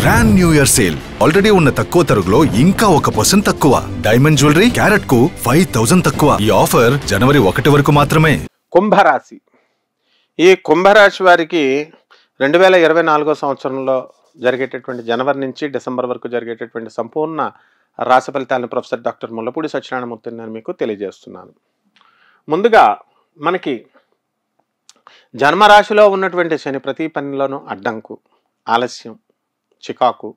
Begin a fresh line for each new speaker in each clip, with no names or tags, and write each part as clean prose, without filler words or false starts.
Grand new year sale already ఉన్న తక్కువ తరుగులో ఇంకా 1% తక్కువ. డైమండ్ జ్యువెలరీ క్యారెట్ కు 5000 తక్కువ. ఈ ఆఫర్ జనవరి 1 వరకు మాత్రమే.
కుంభరాశి. ఈ కుంభరాశి వారికి 2024 సంవత్సరంలో జరిగేటటువంటి జనవరి నుంచి డిసెంబర్ వరకు జరిగేటటువంటి సంపూర్ణ రాశి ఫలితాలను ప్రొఫెసర్ డాక్టర్ ముల్లపూడి సత్యనారాయణమూర్తి నేను మీకు తెలియజేస్తున్నాను. ముందుగా మనకి జన్మరాశిలో ఉన్నటువంటి శని ప్రతి పనిలోనూ అడ్డంకు, ఆలస్యం, చికాకు,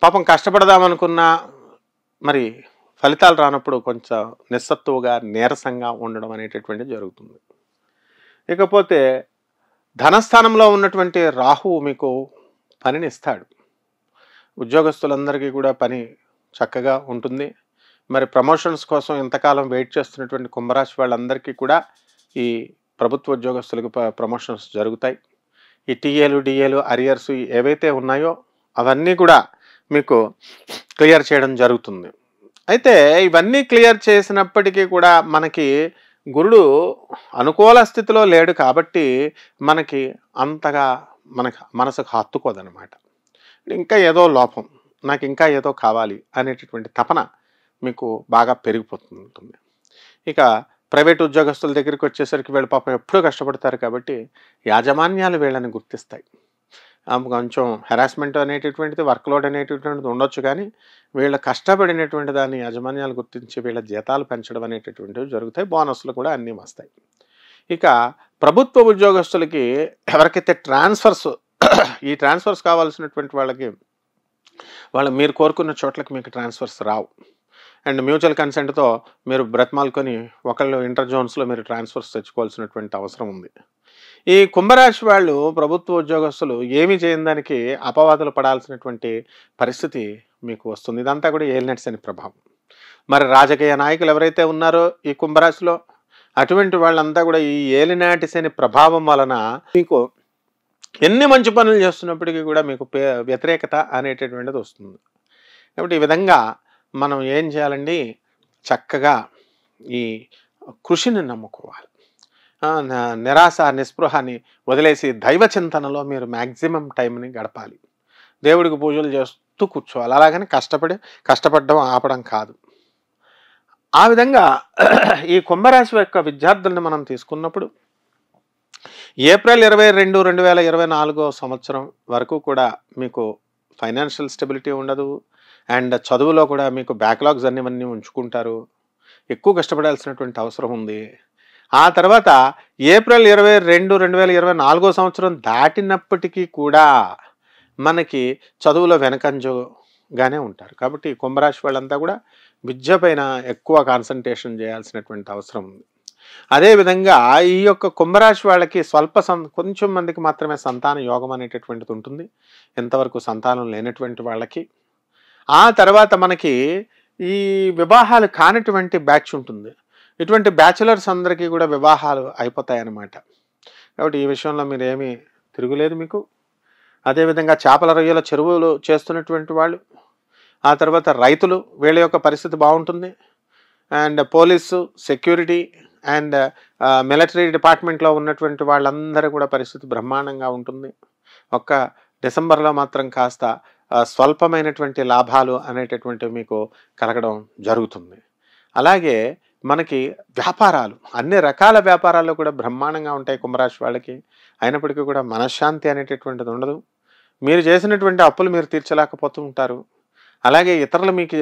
పాపం కష్టపడదామనుకున్నా మరి ఫలితాలు రానప్పుడు కొంచెం నిస్సత్తువుగా నీరసంగా ఉండడం అనేటటువంటిది జరుగుతుంది. ఇకపోతే ధనస్థానంలో ఉన్నటువంటి రాహువు మీకు పనిని ఇస్తాడు. ఉద్యోగస్తులందరికీ కూడా పని చక్కగా ఉంటుంది. మరి ప్రమోషన్స్ కోసం ఇంతకాలం వెయిట్ చేస్తున్నటువంటి కుంభరాశి వాళ్ళందరికీ కూడా ఈ ప్రభుత్వ ఉద్యోగస్తులకు ప్రమోషన్స్ జరుగుతాయి. ఈ టీఏలు, డిఏలు, అరియర్స్ ఏవైతే ఉన్నాయో అవన్నీ కూడా మీకు క్లియర్ చేయడం జరుగుతుంది. అయితే ఇవన్నీ క్లియర్ చేసినప్పటికీ కూడా మనకి గురుడు అనుకూల స్థితిలో లేడు కాబట్టి మనకి అంతగా మనసుకు హత్తుకోదనమాట. ఇంకా ఏదో లోపం, నాకు ఇంకా ఏదో కావాలి అనేటటువంటి తపన మీకు బాగా పెరిగిపోతుంది. ఇక ప్రైవేట్ ఉద్యోగస్తుల దగ్గరికి వచ్చేసరికి వీళ్ళ పాపం ఎప్పుడూ కష్టపడతారు కాబట్టి యాజమాన్యాలు వీళ్ళని గుర్తిస్తాయి. కొంచెం హెరాస్మెంట్ అనేటటువంటిది, వర్క్లోడ్ అనేటటువంటిది ఉండొచ్చు, కానీ వీళ్ళ కష్టపడినటువంటి దాన్ని యాజమాన్యాలు గుర్తించి వీళ్ళ జీతాలు పెంచడం అనేటటువంటివి జరుగుతాయి. బోనస్లు కూడా అన్నీ వస్తాయి. ఇక ప్రభుత్వ ఉద్యోగస్తులకి ఎవరికైతే ఈ ట్రాన్స్ఫర్స్ కావాల్సినటువంటి వాళ్ళకి మీరు కోరుకున్న చోట్లకి మీకు ట్రాన్స్ఫర్స్ రావు. అండ్ మ్యూచువల్ కన్సెంట్తో మీరు బ్రతిమాలుకొని ఒకళ్ళు ఇంటర్ జోన్స్లో మీరు ట్రాన్స్ఫర్స్ తెచ్చుకోవాల్సినటువంటి అవసరం ఉంది. ఈ కుంభరాశి వాళ్ళు ప్రభుత్వ ఉద్యోగస్తులు ఏమీ చేయని దానికి అపవాదులు పడాల్సినటువంటి పరిస్థితి మీకు వస్తుంది. ఇదంతా కూడా ఏలినాటి శని ప్రభావం. మరి రాజకీయ నాయకులు ఎవరైతే ఉన్నారో ఈ కుంభరాశిలో, అటువంటి వాళ్ళంతా కూడా ఈ ఏలినాటి శని ప్రభావం వలన మీకు ఎన్ని మంచి పనులు చేస్తున్నప్పటికీ కూడా మీకు వ్యతిరేకత అనేటటువంటిది వస్తుంది. కాబట్టి ఈ విధంగా మనం ఏం చేయాలండి, చక్కగా ఈ కృషిని నమ్ముకోవాలి. నిరాశ, నిస్పృహాన్ని వదిలేసి దైవ చింతనలో మీరు మ్యాక్సిమం టైంని గడపాలి. దేవుడికి పూజలు చేస్తూ కూర్చోవాలి. అలాగని కష్టపడడం ఆపడం కాదు. ఆ విధంగా ఈ కుంభరాశి యొక్క విద్యార్థులను మనం తీసుకున్నప్పుడు ఏప్రిల్ 22, 2024 సంవత్సరం వరకు కూడా మీకు ఫైనాన్షియల్ స్టెబిలిటీ ఉండదు. అండ్ చదువులో కూడా మీకు బ్యాక్లాగ్స్ అన్నీ ఉంచుకుంటారు. ఎక్కువ కష్టపడాల్సినటువంటి అవసరం ఉంది. ఆ తర్వాత ఏప్రిల్ 22, 2024 సంవత్సరం దాటినప్పటికీ కూడా మనకి చదువులో వెనకంజగానే ఉంటారు. కాబట్టి కుంభరాశి వాళ్ళంతా కూడా విద్య పైన ఎక్కువ కాన్సన్ట్రేషన్ చేయాల్సినటువంటి అవసరం ఉంది. అదేవిధంగా ఈ యొక్క కుంభరాశి వాళ్ళకి కొంచెం మందికి మాత్రమే సంతాన యోగం అనేటటువంటిది ఉంటుంది. ఎంతవరకు సంతానం లేనటువంటి వాళ్ళకి. ఆ తర్వాత మనకి ఈ వివాహాలు కానిటువంటి బ్యాచ్ ఉంటుంది. ఇటువంటి బ్యాచులర్స్ అందరికీ కూడా వివాహాలు అయిపోతాయన్నమాట. కాబట్టి ఈ విషయంలో మీరు ఏమీ తిరుగులేదు మీకు. అదేవిధంగా చేపల రొయ్యల చెరువులు చేస్తున్నటువంటి వాళ్ళు, ఆ తర్వాత రైతులు, వీళ్ళ యొక్క పరిస్థితి బాగుంటుంది. And police, security and military డిపార్ట్మెంట్లో ఉన్నటువంటి వాళ్ళందరూ కూడా పరిస్థితి బ్రహ్మాండంగా ఉంటుంది. ఒక్క డిసెంబర్లో మాత్రం కాస్త స్వల్పమైనటువంటి లాభాలు అనేటటువంటివి మీకు కలగడం జరుగుతుంది. అలాగే మనకి వ్యాపారాలు, అన్ని రకాల వ్యాపారాలు కూడా బ్రహ్మాండంగా ఉంటాయి కుంభరాశి వాళ్ళకి. అయినప్పటికీ కూడా మనశ్శాంతి అనేటటువంటిది ఉండదు. మీరు చేసినటువంటి అప్పులు మీరు తీర్చలేకపోతూ ఉంటారు. అలాగే ఇతరులు మీకు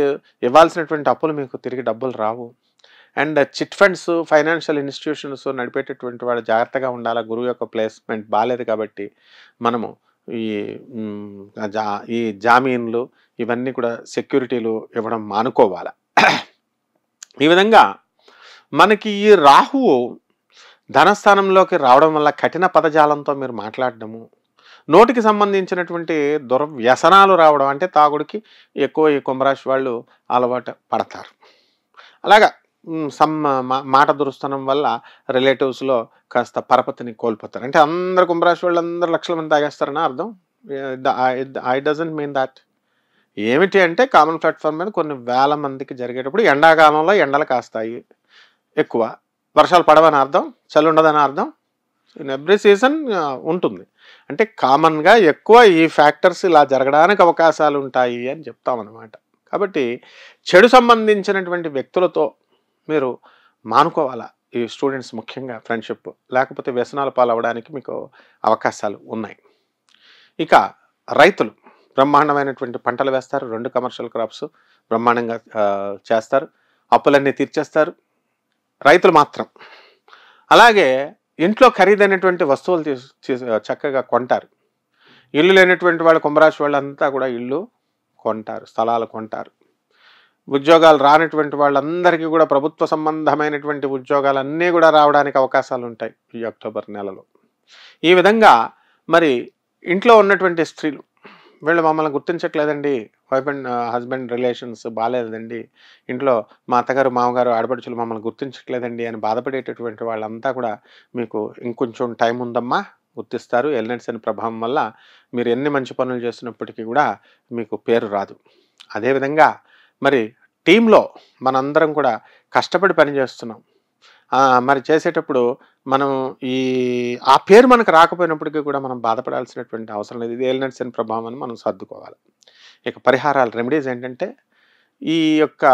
ఇవ్వాల్సినటువంటి అప్పులు మీకు తిరిగి డబ్బులు రావు. And chit funds, financial institutions నడిపేటటువంటి వాళ్ళు జాగ్రత్తగా ఉండాలి. గురువు యొక్క ప్లేస్మెంట్ బాగాలేదు కాబట్టి మనము ఈ జామీన్లు ఇవన్నీ కూడా సెక్యూరిటీలు ఇవ్వడం మానుకోవాలి. ఈ విధంగా మనకి ఈ రాహువు ధనస్థానంలోకి రావడం వల్ల కఠిన పదజాలంతో మీరు మాట్లాడడము, నోటికి సంబంధించినటువంటి దుర్వ్యసనాలు రావడం, అంటే తాగుడికి ఎక్కువ ఈ కుంభరాశి వాళ్ళు అలవాటు పడతారు. అలాగా మాట దురుస్తనం వల్ల రిలేటివ్స్లో కాస్త పరపతిని కోల్పోతారు. అంటే అందరు కుంభరాశి వాళ్ళు అందరూ లక్షల మంది తాగేస్తారని అర్థం. I doesn't mean that. ఏమిటి అంటే కామన్ ప్లాట్ఫామ్ మీద కొన్ని వేల మందికి జరిగేటప్పుడు ఎండాకాలంలో ఎండలు కాస్తాయి ఎక్కువ, వర్షాలు పడవని అర్థం, చలి ఉండదని అర్థం. ఇన్ ఎవ్రీ సీజన్ ఉంటుంది. అంటే కామన్గా ఎక్కువ ఈ ఫ్యాక్టర్స్ ఇలా జరగడానికి అవకాశాలు ఉంటాయి అని చెప్తామన్నమాట. కాబట్టి చెడు సంబంధించినటువంటి వ్యక్తులతో మీరు మానుకోవాలా ఈ స్టూడెంట్స్, ముఖ్యంగా ఫ్రెండ్షిప్, లేకపోతే వ్యసనాల పాలవడానికి మీకు అవకాశాలు ఉన్నాయి. ఇక రైతులు బ్రహ్మాండమైనటువంటి పంటలు వేస్తారు, 2 కమర్షియల్ క్రాప్స్ బ్రహ్మాండంగా చేస్తారు, అప్పులన్నీ తీర్చేస్తారు రైతులు మాత్రం. అలాగే ఇంట్లో ఖరీదైనటువంటి వస్తువులు చక్కగా కొంటారు. ఇల్లు లేనటువంటి వాళ్ళు, కుంభరాశి వాళ్ళంతా కూడా ఇల్లు కొంటారు, స్థలాలు కొంటారు. ఉద్యోగాలు రానటువంటి వాళ్ళందరికీ కూడా ప్రభుత్వ సంబంధమైనటువంటి ఉద్యోగాలన్నీ కూడా రావడానికి అవకాశాలు ఉంటాయి ఈ అక్టోబర్ నెలలో. ఈ విధంగా మరి ఇంట్లో ఉన్నటువంటి స్త్రీలు, వీళ్ళు మమ్మల్ని గుర్తించట్లేదండి, వైఫ్ అండ్ హస్బెండ్ రిలేషన్స్ బాగాలేదండి, ఇంట్లో మా అత్తగారు మామగారు ఆడపడుచులు మమ్మల్ని గుర్తించట్లేదండి అని బాధపడేటటువంటి వాళ్ళంతా కూడా మీకు ఇంకొంచెం టైం ఉందమ్మా, గుర్తిస్తారు. ఎలినెట్స్ అనే ప్రభావం వల్ల మీరు ఎన్ని మంచి పనులు చేస్తున్నప్పటికీ కూడా మీకు పేరు రాదు. అదేవిధంగా మరి టీంలో మనందరం కూడా కష్టపడి పని చేస్తున్నాం, మరి చేసేటప్పుడు మనం ఆ పేరు మనకు రాకపోయినప్పటికీ కూడా మనం బాధపడాల్సినటువంటి అవసరం లేదు. ఇది ఎలినెట్స్ అనే ప్రభావం అని మనం సర్దుకోవాలి. ఇక పరిహారాలు, రెమెడీస్ ఏంటంటే, ఈ యొక్క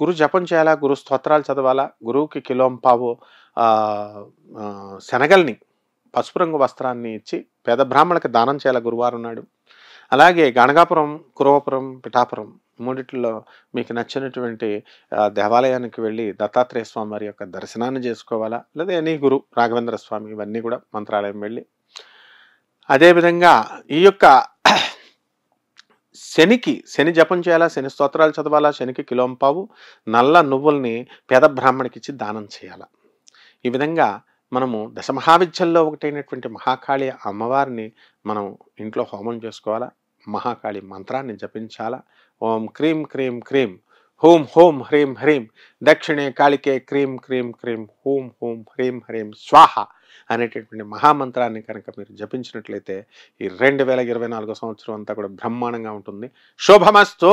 గురు జపం చేయాలా, గురు స్తోత్రాలు చదవాలా, గురువుకి కిలోంపావు శనగల్ని, పసుపు రంగు వస్త్రాన్ని ఇచ్చి పేద బ్రాహ్మణులకి దానం చేయాలి గురువారం నాడు. అలాగే గణగాపురం, కురవపురం, పిఠాపురం మూడిట్లో మీకు నచ్చినటువంటి దేవాలయానికి వెళ్ళి దత్తాత్రేయ స్వామి వారి యొక్క దర్శనాన్ని చేసుకోవాలా, లేదా ఎనీ గురు రాఘవేంద్ర స్వామి, ఇవన్నీ కూడా మంత్రాలయం వెళ్ళి. అదేవిధంగా ఈ యొక్క శని జపం చేయాలా, శని స్తోత్రాలు చదవాలా, శనికి కిలోంపావు నల్ల నువ్వుల్ని పేద బ్రాహ్మణికి ఇచ్చి దానం చేయాలా. ఈ విధంగా మనము దశమహావిద్యల్లో ఒకటైనటువంటి మహాకాళి అమ్మవారిని మనం ఇంట్లో హోమం చేసుకోవాలా, మహాకాళి మంత్రాన్ని జపించాలా. ఓం క్రీం క్రీం క్రీం హూం హూం హ్రీం హ్రీం దక్షిణే కాళికే క్రీం క్రీం క్రీం హూం హూం హ్రీం హ్రీం స్వాహ అనేటటువంటి మహామంత్రాన్ని కనుక మీరు జపించినట్లయితే ఈ 2024 సంవత్సరం అంతా కూడా బ్రహ్మాండంగా ఉంటుంది. శుభమస్తు.